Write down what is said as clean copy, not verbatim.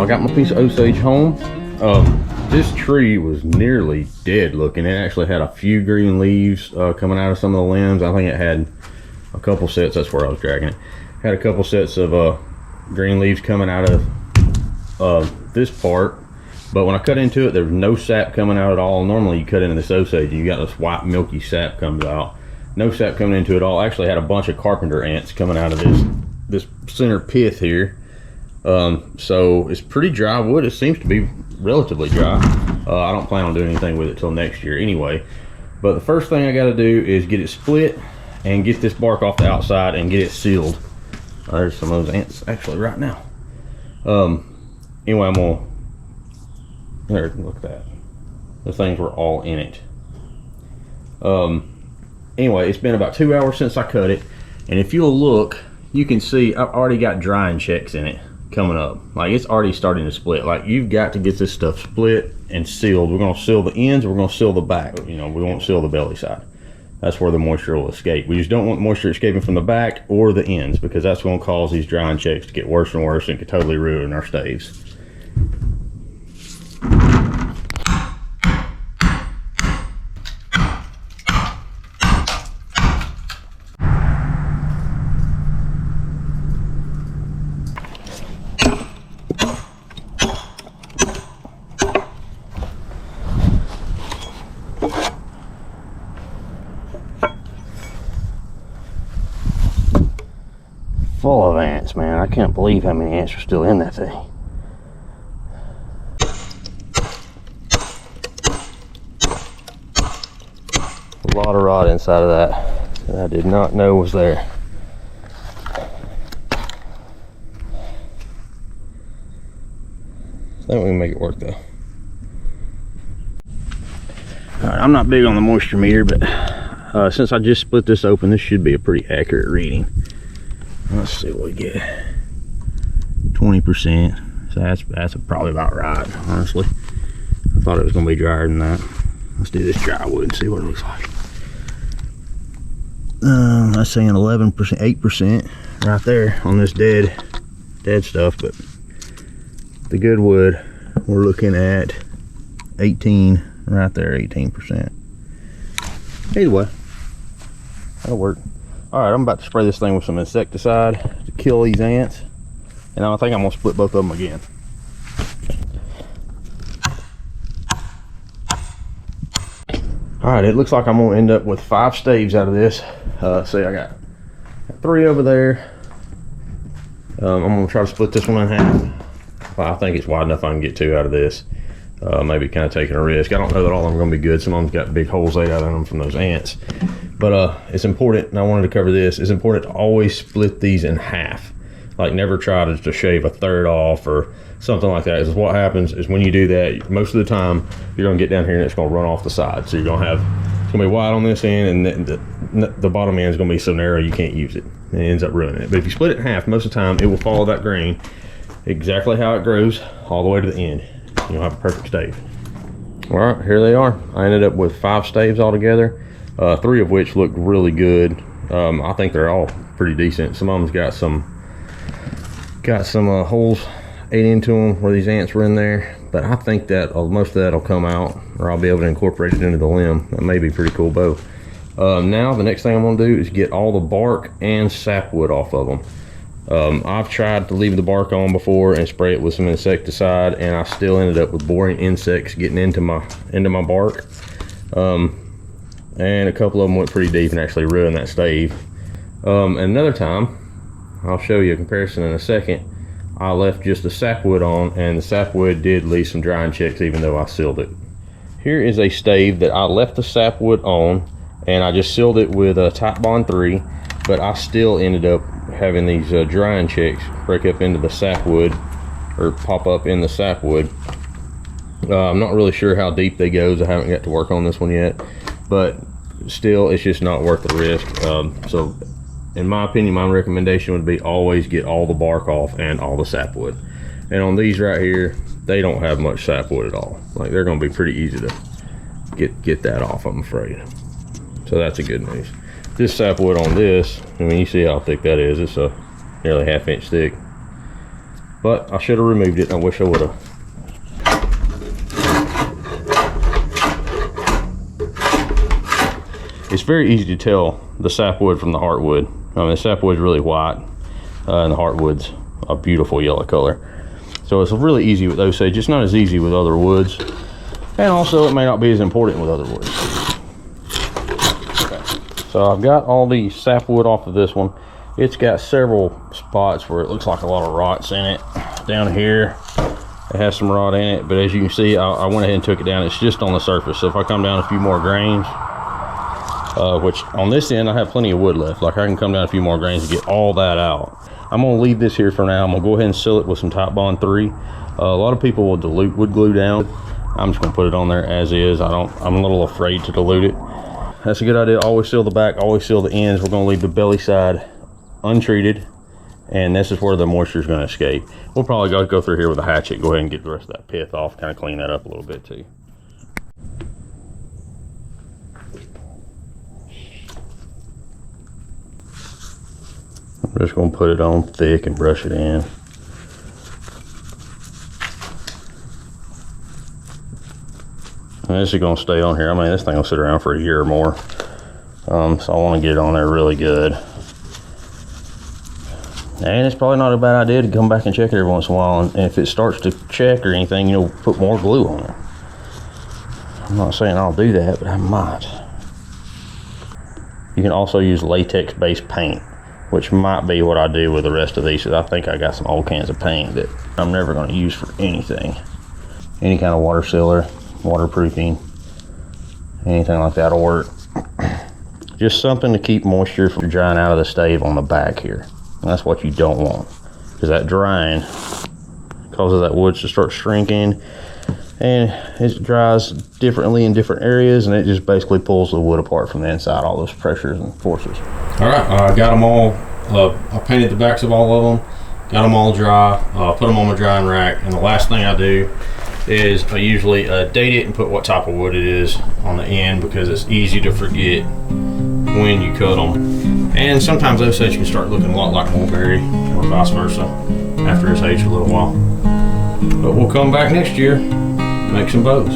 I got my piece of Osage home. This tree was nearly dead looking. It actually had a few green leaves coming out of some of the limbs. I think it had a couple sets, that's where I was dragging it. Had a couple sets of green leaves coming out of this part. But when I cut into it, there was no sap coming out at all. Normally you cut into this Osage, you got this white milky sap comes out. No sap coming into it at all. I actually had a bunch of carpenter ants coming out of this center pith here. So it's pretty dry wood. It seems to be relatively dry. I don't plan on doing anything with it till next year anyway. But the first thing I got to do is get it split and get this bark off the outside and get it sealed. There's some of those ants actually right now. Anyway, I'm gonna, there, look at that. The things were all in it. Anyway, it's been about 2 hours since I cut it, and if you'll look, you can see I've already got drying checks in it coming up. Like, it's already starting to split. Like, you've got to get this stuff split and sealed. We're going to seal the ends, we're going to seal the back. You know, we won't seal the belly side. That's where the moisture will escape. We just don't want moisture escaping from the back or the ends, because that's going to cause these drying checks to get worse and worse and could totally ruin our staves. Full of ants, man. I can't believe how many ants are still in that thing. A lot of rot inside of that I did not know was there. I think we can make it work though. Alright, I'm not big on the moisture meter, but since I just split this open, this should be a pretty accurate reading. Let's see what we get. 20%. So that's probably about right, honestly. I thought it was going to be drier than that. Let's do this dry wood and see what it looks like. That's saying 11%, 8% right there on this dead stuff, but the good wood, we're looking at 18 right there, 18%. Either way, that'll work. Alright, I'm about to spray this thing with some insecticide to kill these ants. And I think I'm going to split both of them again. Alright, it looks like I'm going to end up with 5 staves out of this. See, I got 3 over there. I'm going to try to split this one in half. Well, I think it's wide enough I can get 2 out of this. Maybe kind of taking a risk. I don't know that all of them are going to be good. Some of them's got big holes laid out in them from those ants. But it's important, and I wanted to cover this, it's important to always split these in half. Like, never try to shave a third off or something like that. Because what happens is when you do that, most of the time you're going to get down here and it's going to run off the side. So you're going to have, it's going to be wide on this end, and the bottom end is going to be so narrow you can't use it. And it ends up ruining it. But if you split it in half, most of the time it will follow that grain exactly how it grows all the way to the end. You'll have a perfect stave. All right, here they are. I ended up with 5 staves altogether. 3 of which look really good. I think they're all pretty decent. Some of them's got some holes ate into them where these ants were in there, but I think that most of that will come out, or I'll be able to incorporate it into the limb. That may be a pretty cool bow. Now the next thing I'm going to do is get all the bark and sapwood off of them. I've tried to leave the bark on before and spray it with some insecticide, and I still ended up with boring insects getting into my bark. And a couple of them went pretty deep and actually ruined that stave. Another time, I'll show you a comparison in a second, I left just the sapwood on, and the sapwood did leave some drying checks even though I sealed it. Here is a stave that I left the sapwood on, and I just sealed it with a Titebond 3, but I still ended up having these drying checks break up into the sapwood, or pop up in the sapwood. I'm not really sure how deep they go, I haven't got to work on this one yet. But still, it's just not worth the risk. So in my opinion, my recommendation would be always get all the bark off and all the sapwood. And on these right here, they don't have much sapwood at all. Like, they're going to be pretty easy to get that off, I'm afraid. So that's a good news. This sapwood on this, I mean, you see how thick that is. It's a nearly 1/2 inch thick. but I should have removed it. I wish I would have. It's very easy to tell the sapwood from the heartwood. I mean, the sapwood's really white, and the heartwood's a beautiful yellow color. So it's really easy with Osage. It's not as easy with other woods, and also it may not be as important with other woods. Okay. So I've got all the sapwood off of this one. It's got several spots where it looks like a lot of rots in it. Down here, it has some rot in it, but as you can see, I went ahead and took it down. It's just on the surface. So if I come down a few more grains, which on this end, I have plenty of wood left. Like I can come down a few more grains and get all that out. I'm gonna leave this here for now. I'm gonna go ahead and seal it with some Type Bond 3. A lot of people will dilute wood glue down. I'm just gonna put it on there as is. I'm a little afraid to dilute it. That's a good idea. Always seal the back, always seal the ends. We're gonna leave the belly side untreated, and this is where the moisture is gonna escape. We'll probably go through here with a hatchet, go ahead and get the rest of that pith off, kind of clean that up a little bit too. I'm just going to put it on thick and brush it in. And this is going to stay on here. I mean, this thing will sit around for a year or more. So I want to get it on there really good. And it's probably not a bad idea to come back and check it every once in a while. And if it starts to check or anything, you know, put more glue on it. I'm not saying I'll do that, but I might. You can also use latex-based paint, which might be what I do with the rest of these. I think I got some old cans of paint that I'm never going to use for anything. Any kind of water sealer, waterproofing, anything like that'll work. Just something to keep moisture from drying out of the stave on the back here. And that's what you don't want, because that drying causes that wood to start shrinking, and it dries differently in different areas, and it just basically pulls the wood apart from the inside, all those pressures and forces. All right, I got them all. I painted the backs of all of them, got them all dry, put them on my drying rack, and the last thing I do is I usually date it and put what type of wood it is on the end, because it's easy to forget when you cut them. And sometimes Osage can start looking a lot like mulberry, or vice versa, after it's aged a little while. But we'll come back next year, make some bows.